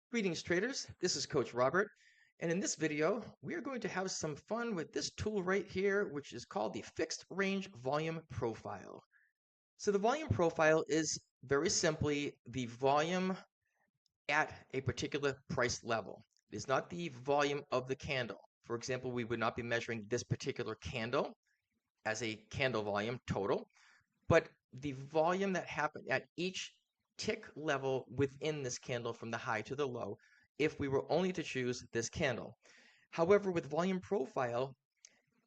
Greetings traders, this is Coach Robert, and in this video we are going to have some fun with this tool right here, which is called the Fixed Range Volume Profile. So the volume profile is very simply the volume at a particular price level. It is not the volume of the candle. For example, we would not be measuring this particular candle as a candle volume total, but the volume that happened at each tick level within this candle from the high to the low if we were only to choose this candle. However, with volume profile,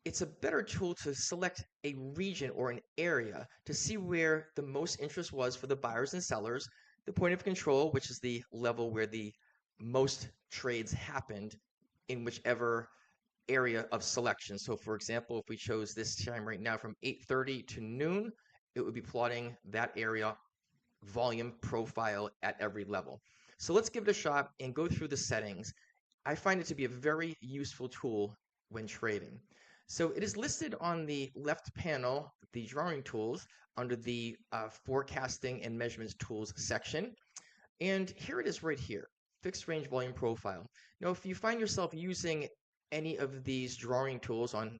it's a better tool to select a region or an area to see where the most interest was for the buyers and sellers, the point of control, which is the level where the most trades happened in whichever area of selection. So for example, if we chose this time right now from 8:30 to noon, it would be plotting that area volume profile at every level. So let's give it a shot and go through the settings. I find it to be a very useful tool when trading. So it is listed on the left panel, the drawing tools, under the forecasting and measurements tools section. And here it is right here, fixed range volume profile. Now, if you find yourself using any of these drawing tools on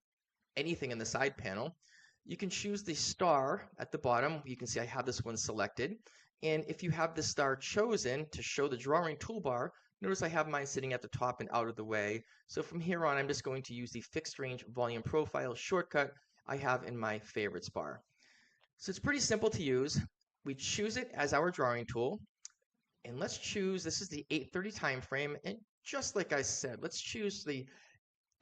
anything in the side panel, you can choose the star at the bottom. You can see I have this one selected. And if you have the star chosen to show the drawing toolbar, notice I have mine sitting at the top and out of the way. So from here on, I'm just going to use the fixed range volume profile shortcut I have in my favorites bar. So it's pretty simple to use. We choose it as our drawing tool. And let's choose, this is the 8:30 time frame. And just like I said, let's choose the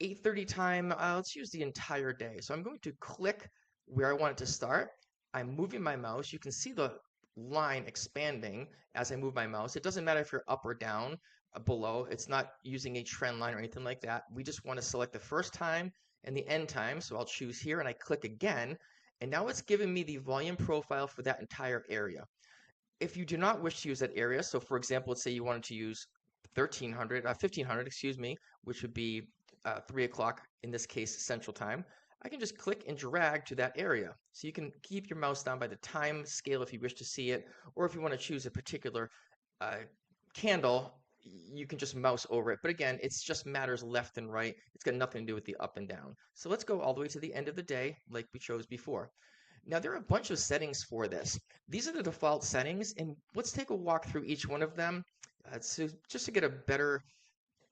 8:30 time. Let's use the entire day. So I'm going to click where I want it to start. I'm moving my mouse. You can see the line expanding as I move my mouse. It doesn't matter if you're up or down below. It's not using a trend line or anything like that. We just want to select the first time and the end time. So I'll choose here and I click again. And now it's giving me the volume profile for that entire area. If you do not wish to use that area, so for example, let's say you wanted to use 1500, excuse me, which would be 3 o'clock, in this case, Central Time, I can just click and drag to that area. So you can keep your mouse down by the time scale if you wish to see it, or if you want to choose a particular candle, you can just mouse over it. But again, it's just matters left and right. It's got nothing to do with the up and down. So let's go all the way to the end of the day like we chose before. Now, there are a bunch of settings for this. These are the default settings, and let's take a walk through each one of them just to get a better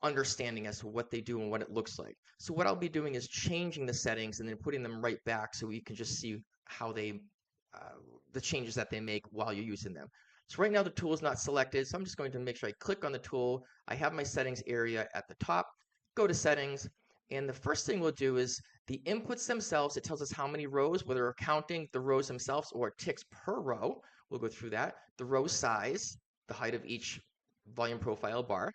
understanding as to what they do and what it looks like. So what I'll be doing is changing the settings and then putting them right back so you can just see how the changes that they make while you're using them. So right now the tool is not selected, so I'm just going to make sure I click on the tool. I have my settings area at the top, go to settings, and the first thing we'll do is the inputs themselves. It tells us how many rows, whether we're counting the rows themselves or ticks per row. We'll go through that. The row size, the height of each volume profile bar.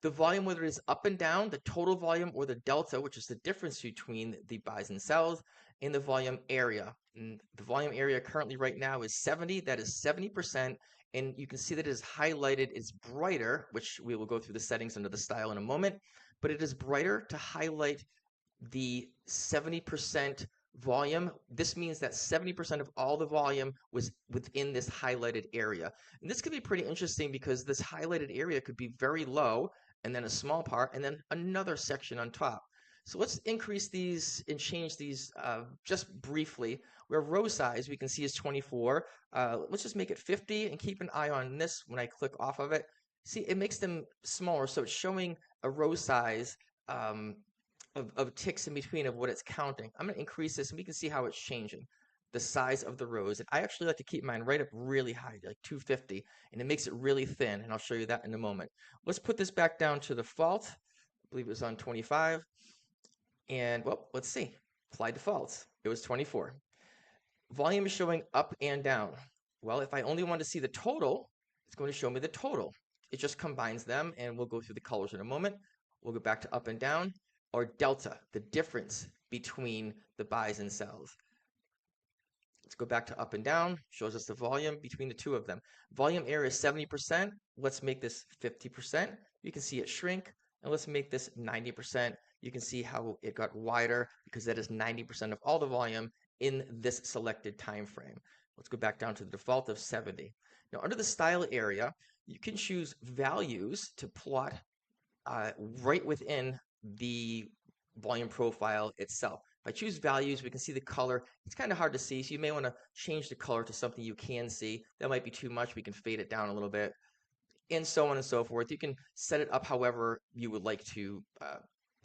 The volume, whether it is up and down, the total volume, or the delta, which is the difference between the buys and sells, and the volume area. And the volume area currently right now is 70. That is 70%. And you can see that it is highlighted. It's brighter, which we will go through the settings under the style in a moment. But it is brighter to highlight the 70% volume. This means that 70% of all the volume was within this highlighted area. And this could be pretty interesting because this highlighted area could be very low, and then a small part, and then another section on top. So let's increase these and change these just briefly. Where row size we can see is 24. Let's just make it 50 and keep an eye on this when I click off of it. See, it makes them smaller, so it's showing a row size of ticks in between of what it's counting. I'm going to increase this and we can see how it's changing the size of the rows. And I actually like to keep mine right up really high, like 250, and it makes it really thin, and I'll show you that in a moment. Let's put this back down to default. I believe it was on 25. And, well, let's see. Apply defaults. It was 24. Volume is showing up and down. Well, if I only want to see the total, it's going to show me the total. It just combines them, and we'll go through the colors in a moment. We'll go back to up and down, or delta, the difference between the buys and sells. Let's go back to up and down, shows us the volume between the two of them. Volume area is 70%. Let's make this 50%. You can see it shrink, and let's make this 90%. You can see how it got wider because that is 90% of all the volume in this selected time frame. Let's go back down to the default of 70. Now, under the style area, you can choose values to plot right within the volume profile itself. If I choose values, we can see the color. It's kind of hard to see, so you may want to change the color to something you can see. That might be too much. We can fade it down a little bit, and so on and so forth. You can set it up however you would like to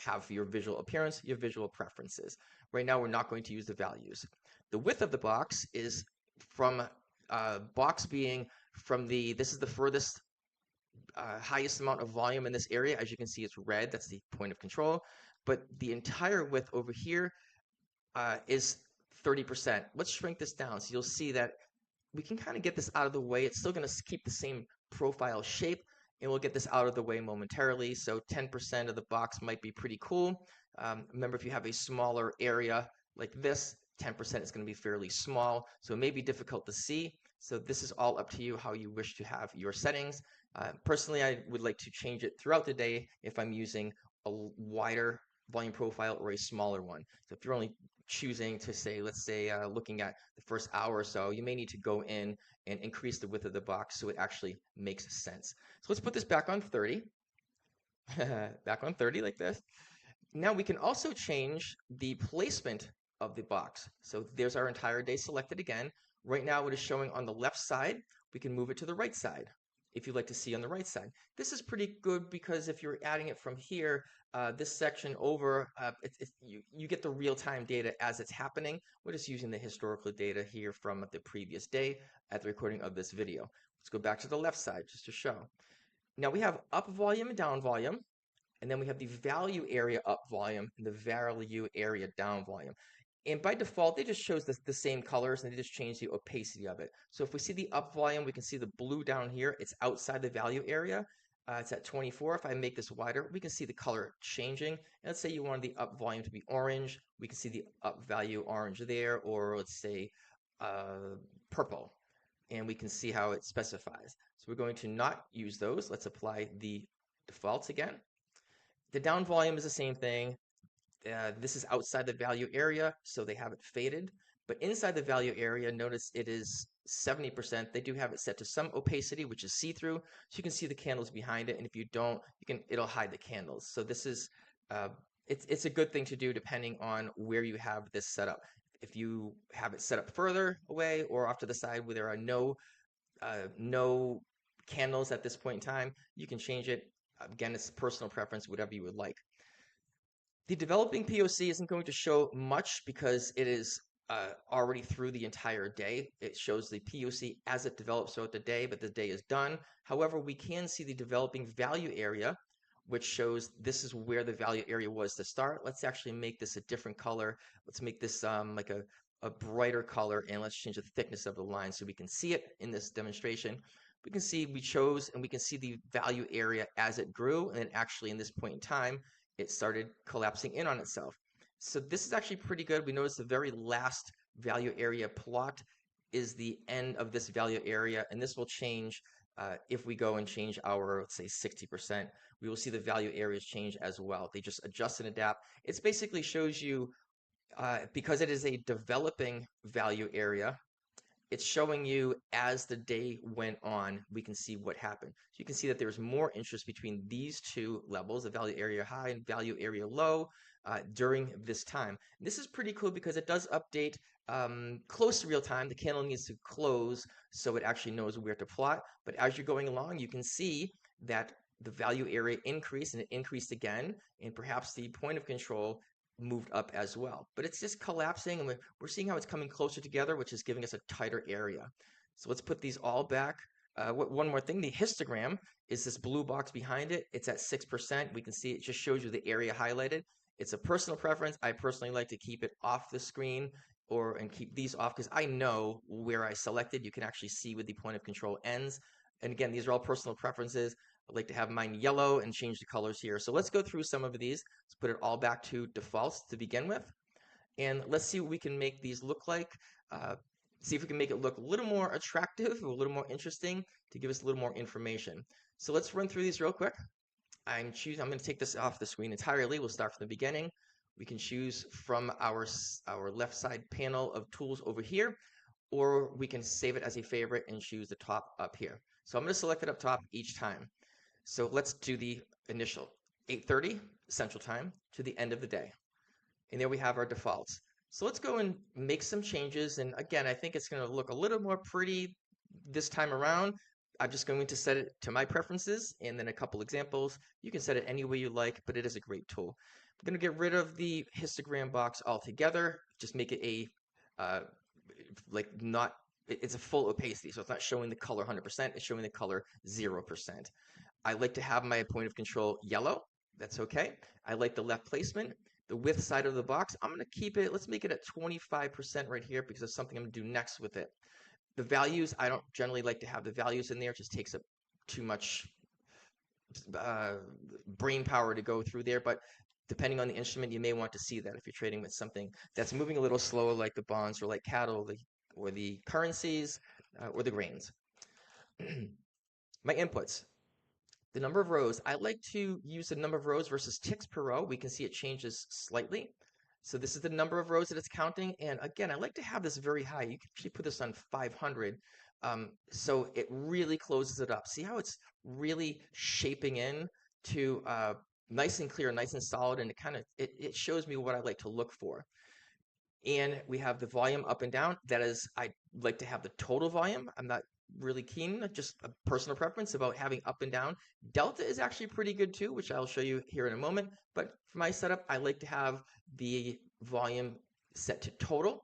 have your visual appearance, your visual preferences. Right now, we're not going to use the values. The width of the box is from box being from this is the furthest highest amount of volume in this area. As you can see, it's red. That's the point of control. But the entire width over here is 30%. Let's shrink this down. So you'll see that we can kind of get this out of the way. It's still going to keep the same profile shape, and we'll get this out of the way momentarily. So 10% of the box might be pretty cool. Remember, if you have a smaller area like this, 10% is going to be fairly small, so it may be difficult to see. So this is all up to you how you wish to have your settings. Personally, I would like to change it throughout the day if I'm using a wider volume profile or a smaller one. So if you're only choosing to say, let's say, looking at the first hour or so, you may need to go in and increase the width of the box so it actually makes sense. So let's put this back on 30. Back on 30 like this. Now we can also change the placement of the box. So there's our entire day selected again. Right now it is showing on the left side. We can move it to the right side if you'd like to see on the right side. This is pretty good because if you're adding it from here, this section over, you get the real-time data as it's happening. We're just using the historical data here from the previous day at the recording of this video. Let's go back to the left side just to show. Now we have up volume and down volume, and then we have the value area up volume and the value area down volume. And by default, they just shows the same colors, and they just change the opacity of it. So if we see the up volume, we can see the blue down here. It's outside the value area. It's at 24. If I make this wider, we can see the color changing. And let's say you wanted the up volume to be orange. We can see the up value orange there, or let's say purple. And we can see how it specifies. So we're going to not use those. Let's apply the defaults again. The down volume is the same thing. This is outside the value area, so they have it faded. But inside the value area, notice it is 70%. They do have it set to some opacity, which is see-through, so you can see the candles behind it. And if you don't, it'll hide the candles. So this is it's a good thing to do depending on where you have this set up. If you have it set up further away or off to the side where there are no candles at this point in time, you can change it. Again, it's personal preference, whatever you would like. The developing POC isn't going to show much because it is already through the entire day. It shows the POC as it develops throughout the day, but the day is done. However, we can see the developing value area, which shows this is where the value area was to start. Let's actually make this a different color. Let's make this like a brighter color, and let's change the thickness of the line so we can see it in this demonstration. We can see we chose, and we can see the value area as it grew, and then actually in this point in time, it started collapsing in on itself. So this is actually pretty good. We notice the very last value area plot is the end of this value area, and this will change if we go and change our, let's say, 60%. We will see the value areas change as well. They just adjust and adapt. It basically shows you, because it is a developing value area, it's showing you as the day went on, we can see what happened. So you can see that there's more interest between these two levels, the value area high and value area low, during this time. And this is pretty cool because it does update close to real time. The candle needs to close so it actually knows where to plot. But as you're going along, you can see that the value area increased and it increased again, and perhaps the point of control moved up as well. But it's just collapsing, and we're seeing how it's coming closer together, which is giving us a tighter area. So let's put these all back. One more thing, the histogram is this blue box behind it. It's at 6%. We can see it just shows you the area highlighted. It's a personal preference. I personally like to keep it off the screen and keep these off because I know where I selected. You can actually see where the point of control ends. And again, these are all personal preferences. I like to have mine yellow and change the colors here. So let's go through some of these. Let's put it all back to defaults to begin with. And let's see what we can make these look like. See if we can make it look a little more attractive, or a little more interesting to give us a little more information. So let's run through these real quick. I'm going to take this off the screen entirely. We'll start from the beginning. We can choose from our left side panel of tools over here, or we can save it as a favorite and choose the top up here. So I'm going to select it up top each time. So let's do the initial 8:30 Central Time to the end of the day. And there we have our defaults. So let's go and make some changes. And again, I think it's going to look a little more pretty this time around. I'm just going to set it to my preferences and then a couple examples. You can set it any way you like, but it is a great tool. I'm going to get rid of the histogram box altogether. Just make it a it's a full opacity, so it's not showing the color 100%, it's showing the color 0%. I like to have my point of control yellow. That's okay. I like the left placement. The width side of the box, I'm going to keep it, let's make it at 25% right here because there's something I'm going to do next with it. The values, I don't generally like to have the values in there. It just takes up too much brain power to go through there, but depending on the instrument, you may want to see that if you're trading with something that's moving a little slower like the bonds or like cattle or the currencies or the grains. My inputs. The number of rows, I like to use the number of rows versus ticks per row. We can see it changes slightly. So this is the number of rows that it's counting. And again, I like to have this very high. You can actually put this on 500. So it really closes it up. See how it's really shaping in to nice and clear, nice and solid, and it shows me what I like to look for. And we have the volume up and down. That is, I like to have the total volume. I'm not really keen, just a personal preference about having up and down. Delta is actually pretty good too, which I'll show you here in a moment. But for my setup, I like to have the volume set to total.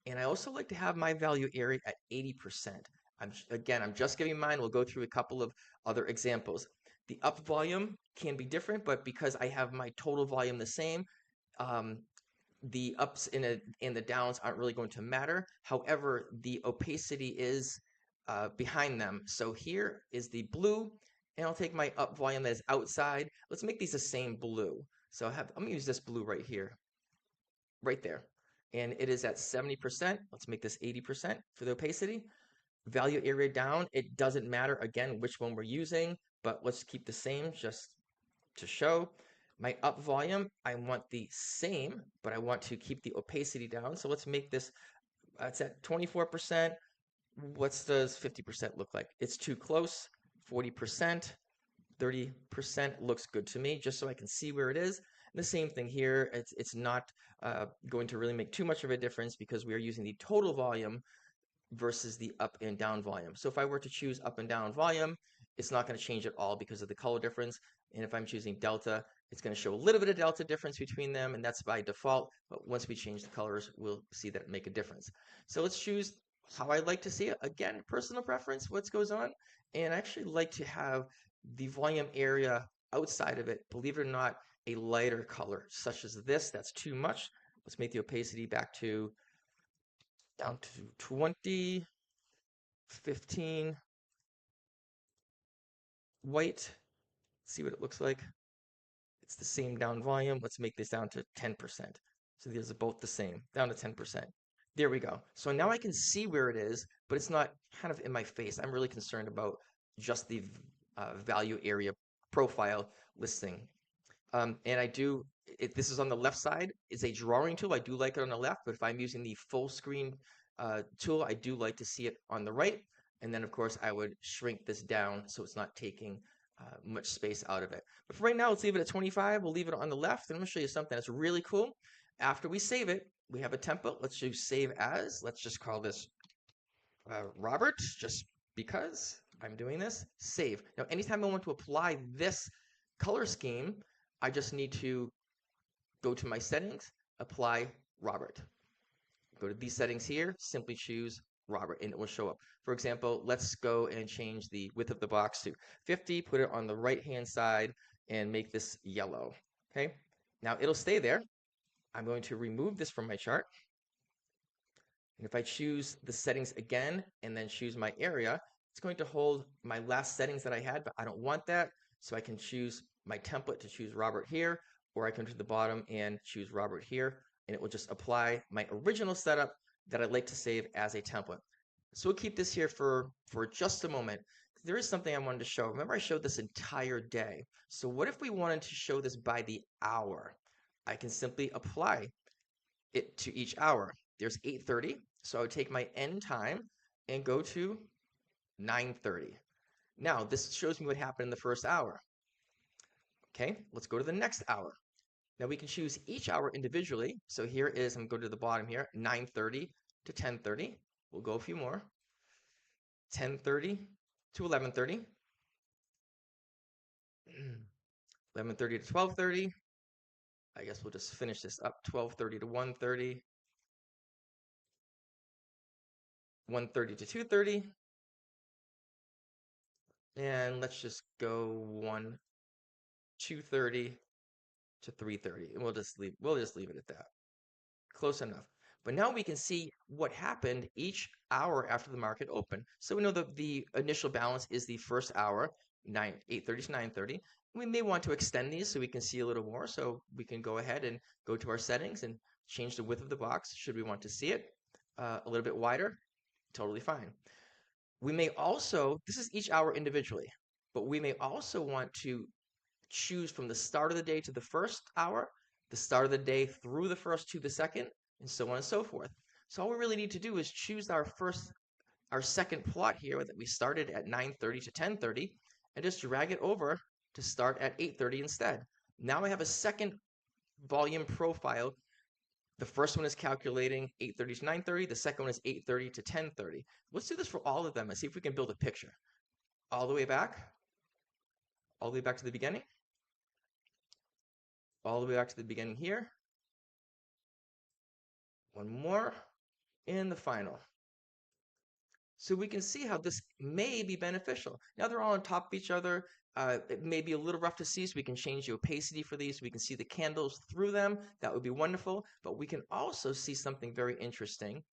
And I also like to have my value area at 80%. I'm just giving mine. We'll go through a couple of other examples. The up volume can be different, but because I have my total volume the same, the ups and the downs aren't really going to matter. However, the opacity is behind them. So here is the blue, and I'll take my up volume that is outside. Let's make these the same blue. So I'm going to use this blue right here, right there. And it is at 70%. Let's make this 80% for the opacity. Value area down, it doesn't matter, again, which one we're using, but let's keep the same just to show. My up volume, I want the same, but I want to keep the opacity down. So let's make this, it's at 24%. What does 50% look like? It's too close. 40%, 30% looks good to me, just so I can see where it is. And the same thing here, it's not going to really make too much of a difference because we are using the total volume versus the up and down volume. So if I were to choose up and down volume, it's not going to change at all because of the color difference. And if I'm choosing delta, it's going to show a little bit of delta difference between them, and that's by default. But once we change the colors, we'll see that make a difference. So let's choose how I like to see it. Again, personal preference, what goes on. And I actually like to have the volume area outside of it, believe it or not, a lighter color, such as this. That's too much. Let's make the opacity back to down to 20, 15, white. See what it looks like. It's the same down volume. Let's make this down to 10%. So these are both the same, down to 10%. There we go. So now I can see where it is, but it's not kind of in my face. I'm really concerned about just the value area profile listing. And I do, this is on the left side, it's a drawing tool. I do like it on the left, but if I'm using the full screen tool, I do like to see it on the right. And then, of course, I would shrink this down so it's not taking much space out of it. But for right now, let's leave it at 25. We'll leave it on the left. And I'm going to show you something that's really cool. After we save it, we have a template. Let's choose Save As. Let's just call this Robert, just because I'm doing this. Save. Now, anytime I want to apply this color scheme, I just need to go to my settings, apply Robert. Go to these settings here, simply choose Robert, and it will show up. For example, let's go and change the width of the box to 50, put it on the right-hand side, and make this yellow. Okay, now it'll stay there. I'm going to remove this from my chart. And if I choose the settings again and then choose my area, it's going to hold my last settings that I had, but I don't want that. So I can choose my template to choose Robert here, or I come to the bottom and choose Robert here, and it will just apply my original setup that I'd like to save as a template. So we'll keep this here for just a moment. There is something I wanted to show. Remember, I showed this entire day. So what if we wanted to show this by the hour? I can simply apply it to each hour. There's 8:30, so I would take my end time and go to 9:30. Now, this shows me what happened in the first hour. Okay, let's go to the next hour. Now we can choose each hour individually. So here is, I'm going to go to the bottom here, 9:30 to 10:30. We'll go a few more. 10:30 to 11:30. 11:30 to 12:30. I guess we'll just finish this up. 12:30 to 1:30. 1:30 to 2:30. And let's just go 2:30 to 3:30. And we'll just leave it at that. Close enough. But now we can see what happened each hour after the market opened. So we know that the initial balance is the first hour, 8:30 to 9:30. We may want to extend these so we can see a little more. So we can go ahead and go to our settings and change the width of the box should we want to see it a little bit wider. Totally fine. We may also, this is each hour individually, but we may also want to choose from the start of the day to the first hour, the start of the day through the first to the second, and so on and so forth. So all we really need to do is choose our second plot here that we started at 9:30 to 10:30, and just drag it over to start at 8:30 instead. Now I have a second volume profile. The first one is calculating 8:30 to 9:30. The second one is 8:30 to 10:30. Let's do this for all of them and see if we can build a picture. All the way back to the beginning. All the way back to the beginning here. One more, and the final. So we can see how this may be beneficial. Now they're all on top of each other. It may be a little rough to see, so we can change the opacity for these. We can see the candles through them. That would be wonderful. But we can also see something very interesting.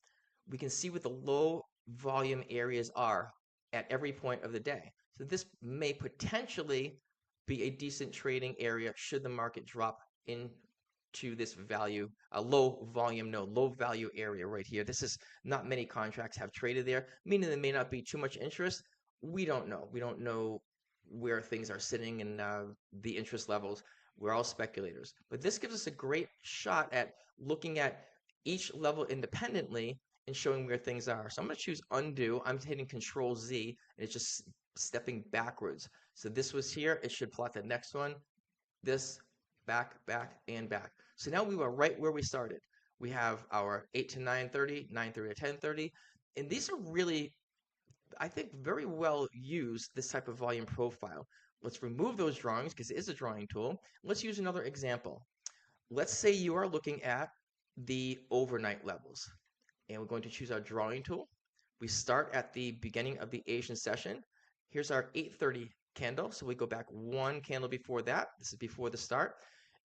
We can see what the low volume areas are at every point of the day. So this may potentially be a decent trading area should the market drop into this value, a low value area right here. This is not many contracts have traded there, meaning there may not be too much interest. We don't know. We don't know where things are sitting and the interest levels. We're all speculators. But this gives us a great shot at looking at each level independently and showing where things are. So I'm going to choose undo. I'm hitting Control Z, and it's just stepping backwards. So this was here. It should plot the next one. This, back, and back. So now we were right where we started. We have our 8 to 9:30, 9:30 to 10:30, and these are really, I think, very well used, this type of volume profile. Let's remove those drawings because it is a drawing tool. Let's use another example. Let's say you are looking at the overnight levels, and we're going to choose our drawing tool. We start at the beginning of the Asian session. Here's our 8:30 candle. So we go back one candle before that. This is before the start.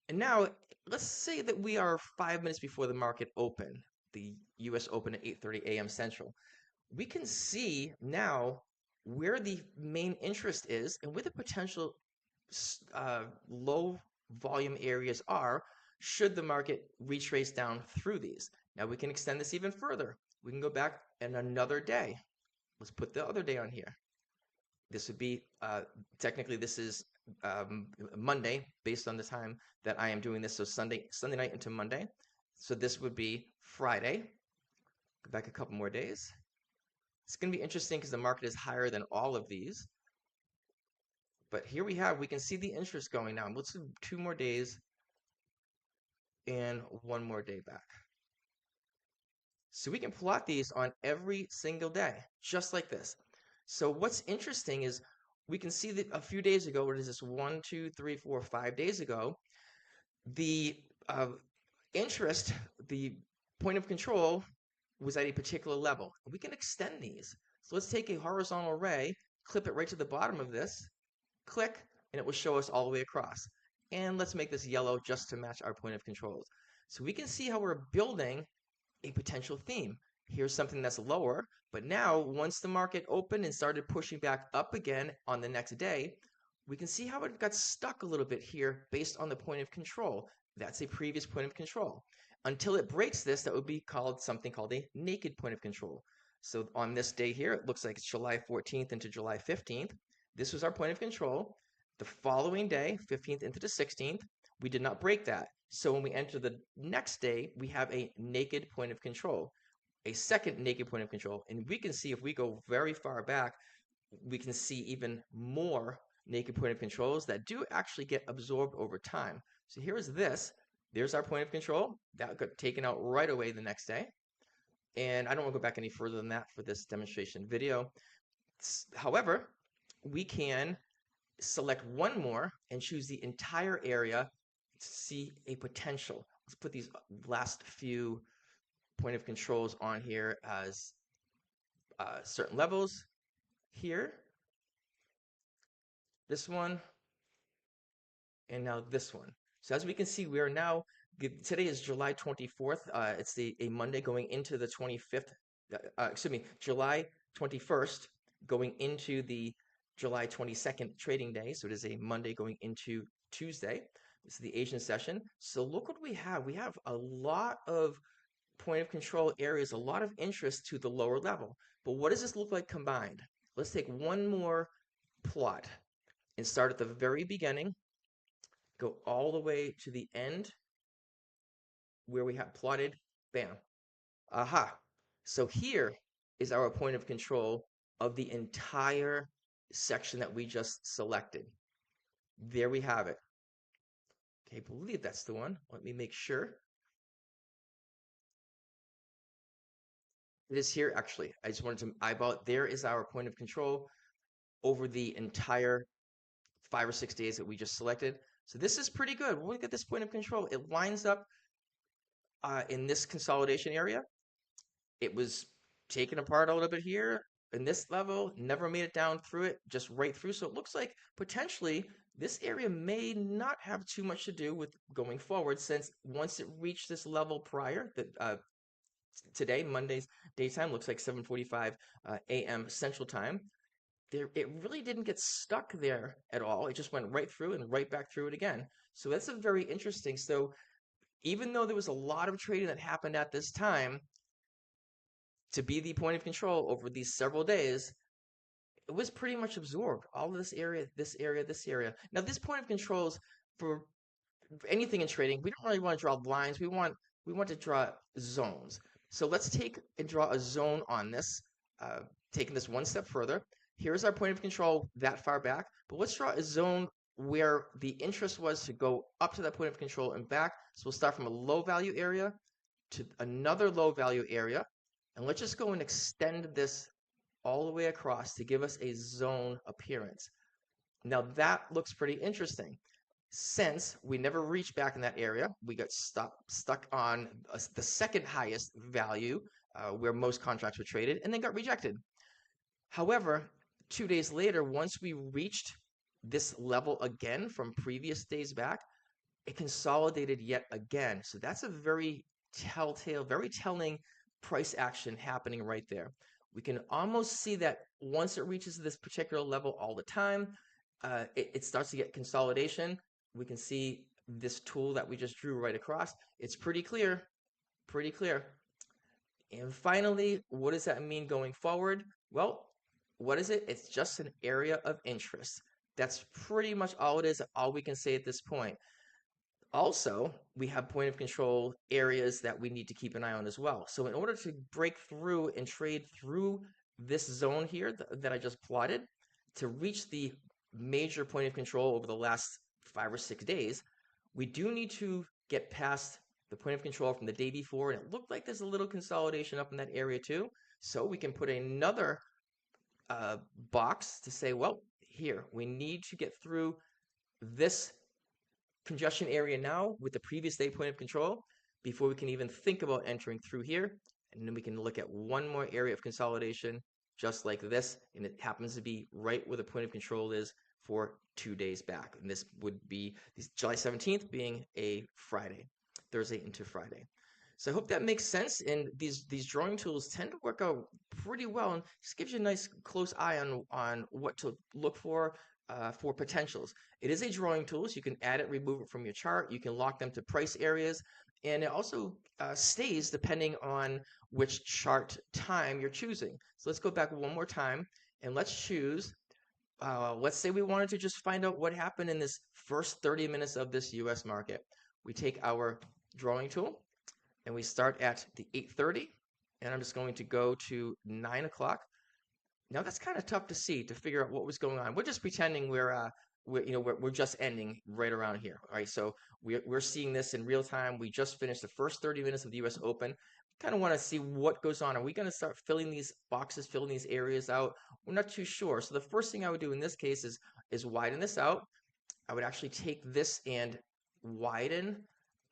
And now let's say that we are 5 minutes before the market open, the US open at 8:30 a.m. Central. We can see now where the main interest is and where the potential low volume areas are should the market retrace down through these. Now we can extend this even further. We can go back in another day. Let's put the other day on here. This would be, technically this is Monday based on the time that I am doing this. So Sunday night into Monday. So this would be Friday. Go back a couple more days. It's going to be interesting because the market is higher than all of these. But here we can see the interest going down. Let's do 2 more days and 1 more day back. So we can plot these on every single day, just like this. So what's interesting is we can see that a few days ago, what is this, 1, 2, 3, 4, 5 days ago, the interest, the point of control was at a particular level. We can extend these. So let's take a horizontal ray, clip it right to the bottom of this, click, and it will show us all the way across. And let's make this yellow just to match our point of controls. So we can see how we're building a potential theme. Here's something that's lower, but now once the market opened and started pushing back up again on the next day, we can see how it got stuck a little bit here based on the point of control. That's a previous point of control. Until it breaks this, that would be called something called a naked point of control. So on this day here, it looks like it's July 14th into July 15th. This was our point of control. The following day, 15th into the 16th, we did not break that. So when we enter the next day, we have a naked point of control, a second naked point of control. And we can see if we go very far back, we can see even more naked point of controls that do actually get absorbed over time. So here is this. There's our point of control. That got taken out right away the next day. And I don't want to go back any further than that for this demonstration video. However, we can select one more and choose the entire area to see a potential. Let's put these last few point of controls on here as certain levels here. This one, and now this one. So as we can see, we are now, today is July 24th. It's a Monday going into the 25th, excuse me, July 21st going into the July 22nd trading day. So it is a Monday going into Tuesday. This is the Asian session. So look what we have. We have a lot of point of control areas, a lot of interest to the lower level. But what does this look like combined? Let's take one more plot and start at the very beginning, go all the way to the end where we have plotted, bam, aha. So here is our point of control of the entire section that we just selected. There we have it. Okay, I believe that's the one. Let me make sure. It is here, actually. I just wanted to eyeball it. There is our point of control over the entire 5 or 6 days that we just selected. So this is pretty good. When we look at this point of control, it lines up in this consolidation area. It was taken apart a little bit here in this level, never made it down through it, just right through. So it looks like potentially this area may not have too much to do with going forward, since once it reached this level prior, that today, Monday's daytime, looks like 7:45 a.m. Central Time. It really didn't get stuck there at all. It just went right through and right back through it again. So that's a very interesting. So even though there was a lot of trading that happened at this time, to be the point of control over these several days, it was pretty much absorbed. All of this area, this area, this area. Now, this point of controls for anything in trading, we don't really want to draw lines. We want to draw zones. So let's take and draw a zone on this, taking this one step further. Here's our point of control that far back, but let's draw a zone where the interest was to go up to that point of control and back. So we'll start from a low value area to another low value area. And let's just go and extend this all the way across to give us a zone appearance. Now that looks pretty interesting. Since we never reached back in that area, we got stuck on the second highest value where most contracts were traded, and then got rejected. However, 2 days later, once we reached this level again from previous days back, it consolidated yet again. So that's a very telltale, very telling price action happening right there. We can almost see that once it reaches this particular level all the time, it starts to get consolidation. We can see this tool that we just drew right across. It's pretty clear, pretty clear. And finally, what does that mean going forward? Well, what is it? It's just an area of interest. That's pretty much all it is, all we can say at this point. Also, we have point of control areas that we need to keep an eye on as well. So in order to break through and trade through this zone here that I just plotted, to reach the major point of control over the last 5 or 6 days, we do need to get past the point of control from the day before, and it looked like there's a little consolidation up in that area too. So we can put another box to say, well, here, we need to get through this congestion area now with the previous day point of control before we can even think about entering through here. And then we can look at one more area of consolidation just like this, and it happens to be right where the point of control is for 2 days back. And this would be July 17th being a Friday, Thursday into Friday. So I hope that makes sense, and these drawing tools tend to work out pretty well, and just gives you a nice close eye on what to look for potentials. It is a drawing tool, so you can add it, remove it from your chart. You can lock them to price areas, and it also stays depending on which chart time you're choosing. So let's go back one more time, and let's choose, let's say we wanted to just find out what happened in this first 30 minutes of this US market. We take our drawing tool, and we start at the 8:30, and I'm just going to go to 9 o'clock. Now that's kind of tough to see, to figure out what was going on. We're just pretending we're just ending right around here. All right, so we're seeing this in real time. We just finished the first 30 minutes of the U.S. Open. Kind of want to see what goes on. Are we going to start filling these boxes, filling these areas out? We're not too sure. So the first thing I would do in this case is widen this out. I would actually take this and widen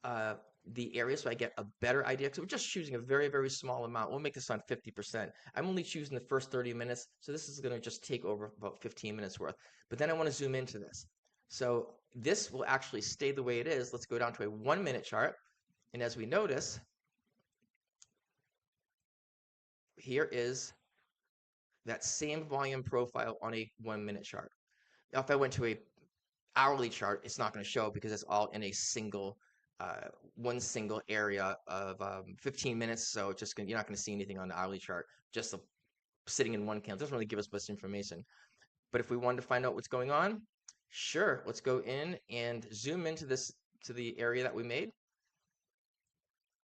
uh, the area so I get a better idea. Because we're just choosing a very, very small amount. We'll make this on 50%. I'm only choosing the first 30 minutes, so this is going to just take over about 15 minutes worth. But then I want to zoom into this. So this will actually stay the way it is. Let's go down to a 1 minute chart. And as we notice, here is that same volume profile on a 1 minute chart. Now, if I went to a hourly chart, it's not going to show because it's all in a single one single area of 15 minutes. So you're not going to see anything on the hourly chart, just sitting in one candle. It doesn't really give us much information. But if we wanted to find out what's going on, sure, let's go in and zoom into to the area that we made.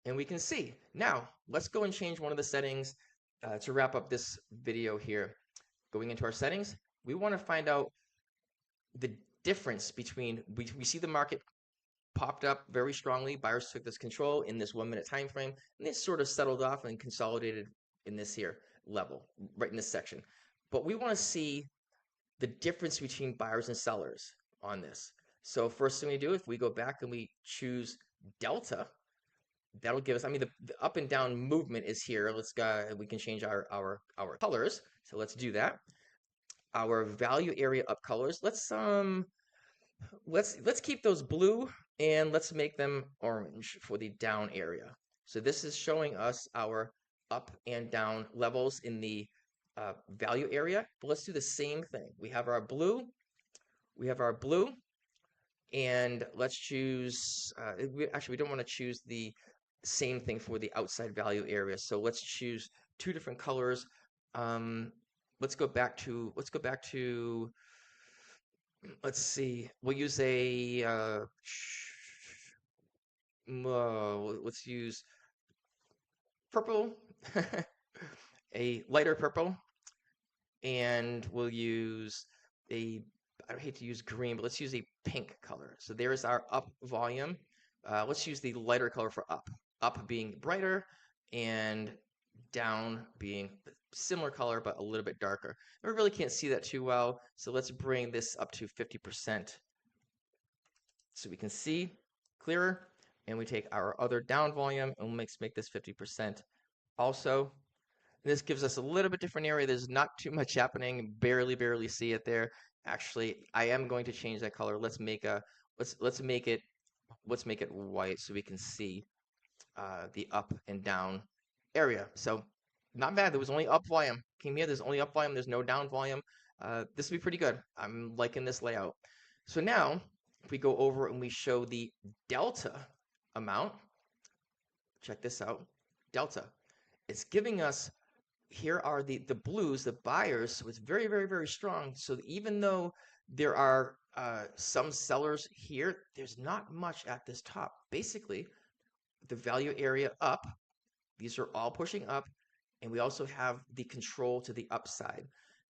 And we can see. Now, let's go and change one of the settings to wrap up this video here. Going into our settings, we want to find out the difference between, we see the market popped up very strongly. Buyers took this control in this 1 minute time frame, and they sort of settled off and consolidated in this here level, right in this section. But we want to see the difference between buyers and sellers on this. So first thing we do, if we go back and we choose delta, that'll give us, the up and down movement is here. Let's go, we can change our colors. So let's do that. Our value area up colors, let's keep those blue and let's make them orange for the down area. So this is showing us our up and down levels in the value area. But let's do the same thing. We have our blue, and let's choose, we don't want to choose the same thing for the outside value area. So let's choose two different colors. Let's go back to, let's see, we'll use let's use purple, a lighter purple, and we'll use I hate to use green, but let's use a pink color. So there's our up volume. Let's use the lighter color for up being brighter and down being similar color but a little bit darker. We really can't see that too well, so let's bring this up to 50% so we can see clearer. And we take our other down volume and we'll make this 50% also. This gives us a little bit different area. There's not too much happening. Barely see it there. Actually, I am going to change that color. Let's make it white so we can see the up and down area. So not bad. There was only up volume. Came here, there's only up volume. There's no down volume. This will be pretty good. I'm liking this layout. So now, if we go over and we show the delta amount, check this out. Delta. It's giving us, here are the blues, the buyers. So it's very strong. So even though there are some sellers here, there's not much at this top. Basically, the value area up, these are all pushing up, and we also have the control to the upside.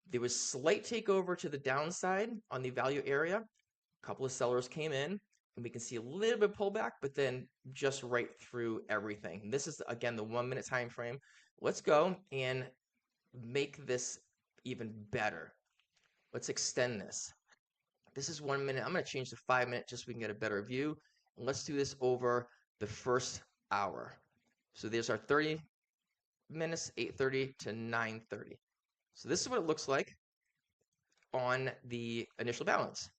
There was slight takeover to the downside on the value area. A couple of sellers came in, and we can see a little bit pullback, but then just right through everything. And this is, again, the 1 minute time frame. Let's go and make this even better. Let's extend this. This is 1 minute. I'm going to change to 5 minutes just so we can get a better view. And let's do this over the first hour. So there's our 30 minutes, 8:30 to 9:30. So this is what it looks like on the initial balance.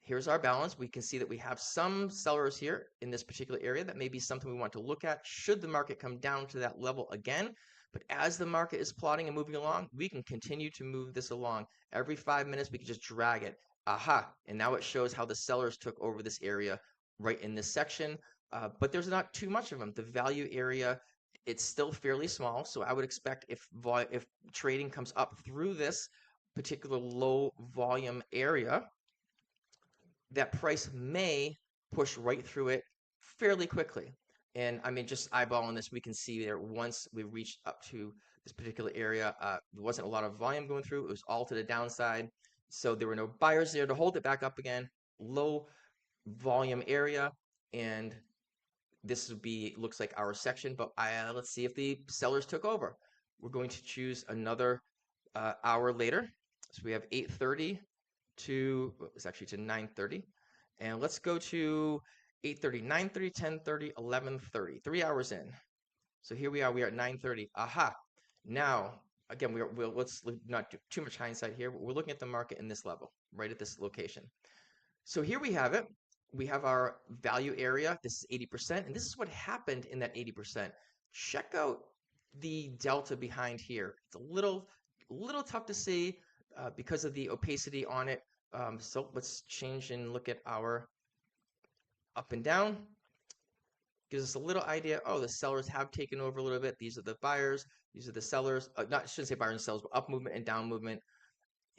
Here's our balance. We can see that we have some sellers here in this particular area. That may be something we want to look at should the market come down to that level again. But as the market is plotting and moving along, we can continue to move this along. Every 5 minutes, we can just drag it. Aha! And now it shows how the sellers took over this area right in this section. But there's not too much of them. The value area, it's still fairly small. So I would expect if trading comes up through this particular low volume area, that price may push right through it fairly quickly. And just eyeballing this, we can see there once we reached up to this particular area, there wasn't a lot of volume going through. It was all to the downside. So there were no buyers there to hold it back up again. Low volume area, and this would be, looks like our section, but let's see if the sellers took over. We're going to choose another hour later. So we have 8:30 to, it's actually to 9:30. And let's go to 8:30, 9:30, 10:30, 11:30, 3 hours in. So here we are at 9:30. Aha. Now, again, let's not do too much hindsight here. We're looking at the market in this level, right at this location. So here we have it. We have our value area. This is 80%, and this is what happened in that 80%. Check out the delta behind here. It's a little tough to see because of the opacity on it. So let's change and look at our up and down. Gives us a little idea. Oh, the sellers have taken over a little bit. These are the buyers. These are the sellers. I shouldn't say buyers and sellers, but up movement and down movement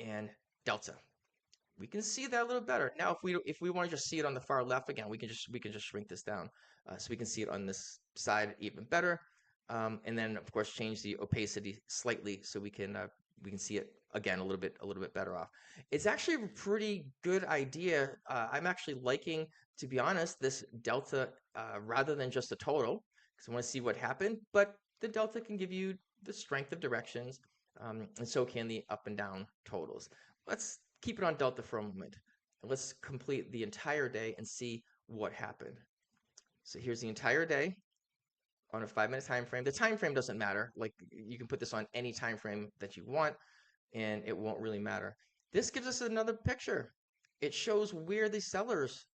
and delta. We can see that a little better. Now, if we want to just see it on the far left again, we can just shrink this down so we can see it on this side even better. And then of course change the opacity slightly so we can see it again a little bit better off. It's actually a pretty good idea. I'm actually liking, to be honest, this delta rather than just the total, because I want to see what happened. But the delta can give you the strength of directions, and so can the up and down totals. Let's keep it on delta for a moment. Let's complete the entire day and see what happened. So here's the entire day on a 5-minute time frame. The time frame doesn't matter. Like, you can put this on any time frame that you want, and it won't really matter. This gives us another picture. It shows where the sellers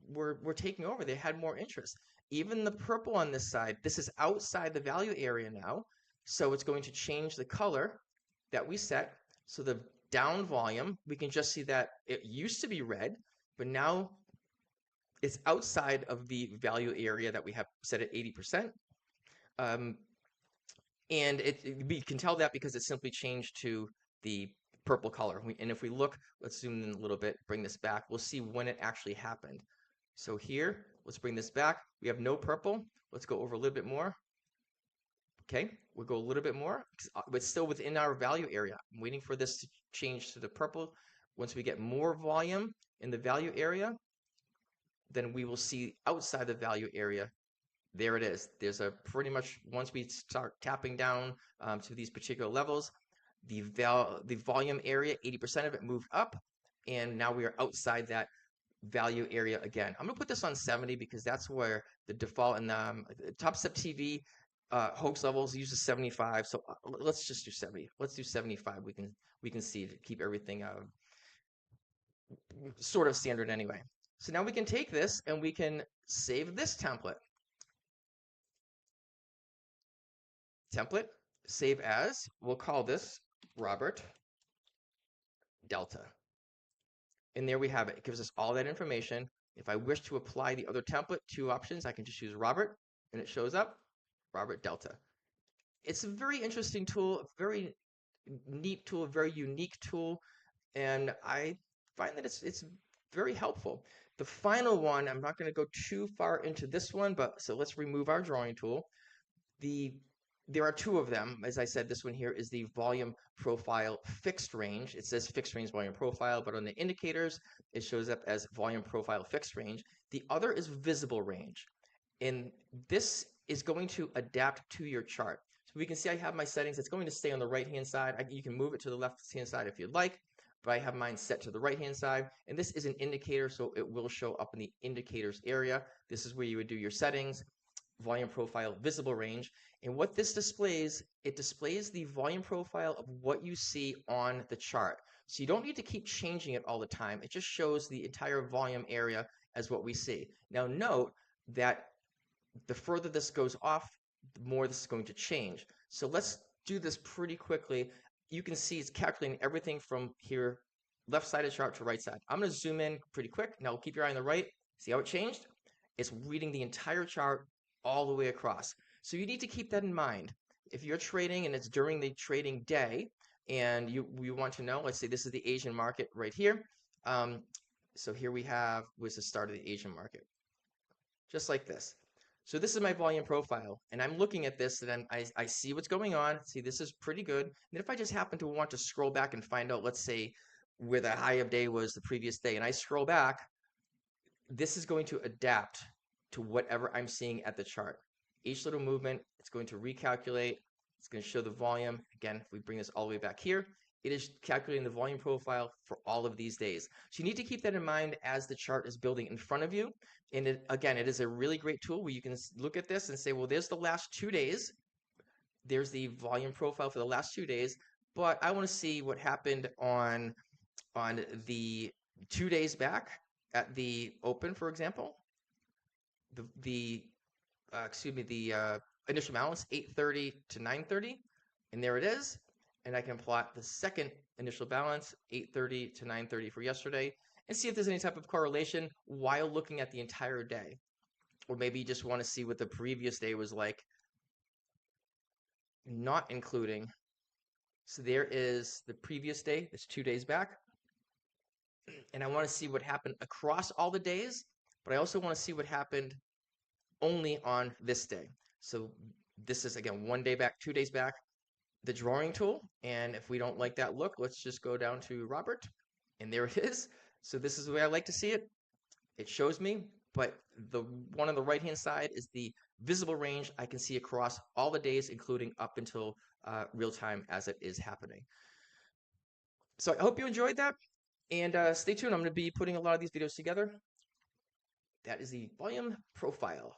were taking over. They had more interest. Even the purple on this side, this is outside the value area now, so it's going to change the color that we set. So the down volume, we can just see that it used to be red, but now it's outside of the value area that we have set at 80%. And we can tell that because it simply changed to the purple color. And if we look, let's zoom in a little bit, bring this back, we'll see when it actually happened. So here, let's bring this back. We have no purple. Let's go over a little bit more. Okay, we'll go a little bit more, but still within our value area. I'm waiting for this to change to the purple. Once we get more volume in the value area, then we will see outside the value area. There it is. There's a pretty much, once we start tapping down to these particular levels, the volume area, 80% of it moved up, and now we are outside that value area again. I'm gonna put this on 70 because that's where the default and TopStep TV hoax levels uses 75. So let's just do 70. Let's do 75. We can see to keep everything sort of standard anyway. So now we can take this and we can save this template. Save as. We'll call this Robert Delta. And there we have it. It gives us all that information. If I wish to apply the other template, 2 options, I can just choose Robert, and it shows up, Robert Delta. It's a very interesting tool, a very neat tool, a very unique tool, and I find that it's very helpful. The final one, I'm not going to go too far into this one, but so let's remove our drawing tool. There are 2 of them. As I said, this one here is the volume profile fixed range. It says fixed range volume profile, but on the indicators, it shows up as volume profile fixed range. The other is visible range. And this is going to adapt to your chart. So we can see I have my settings. It's going to stay on the right-hand side. You can move it to the left-hand side if you'd like, but I have mine set to the right-hand side. And this is an indicator, so it will show up in the indicators area. This is where you would do your settings, volume profile, visible range. And what this displays, it displays the volume profile of what you see on the chart. So you don't need to keep changing it all the time. It just shows the entire volume area as what we see. Now note that the further this goes off, the more this is going to change. So let's do this pretty quickly. You can see it's calculating everything from here, left side of the chart to right side. I'm going to zoom in pretty quick. Now keep your eye on the right. See how it changed? It's reading the entire chart all the way across. So you need to keep that in mind. If you're trading and it's during the trading day and you want to know, let's say this is the Asian market right here. So here we have was the start of the Asian market, just like this. So this is my volume profile, and I'm looking at this, and I see what's going on. See, this is pretty good. And if I just happen to want to scroll back and find out, let's say, where the high of day was the previous day, and I scroll back, this is going to adapt to whatever I'm seeing at the chart. Each little movement, it's going to recalculate. It's going to show the volume. Again, if we bring this all the way back here, it is calculating the volume profile for all of these days. So you need to keep that in mind as the chart is building in front of you. And again, it is a really great tool where you can look at this and say, well, there's the last 2 days. There's the volume profile for the last 2 days. But I want to see what happened on the 2 days back at the open, for example. The initial balance 8:30 to 9:30, and there it is. And I can plot the second initial balance 8:30 to 9:30 for yesterday and see if there's any type of correlation while looking at the entire day. Or maybe you just want to see what the previous day was like, not including. So there is the previous day, that's 2 days back. And I want to see what happened across all the days, but I also want to see what happened only on this day. So this is, again, 1 day back, 2 days back, the drawing tool. And if we don't like that look, let's just go down to Robert, and there it is. So this is the way I like to see it. It shows me, but the one on the right-hand side is the visible range I can see across all the days, including up until real time as it is happening. So I hope you enjoyed that, and stay tuned. I'm going to be putting a lot of these videos together. That is the volume profile.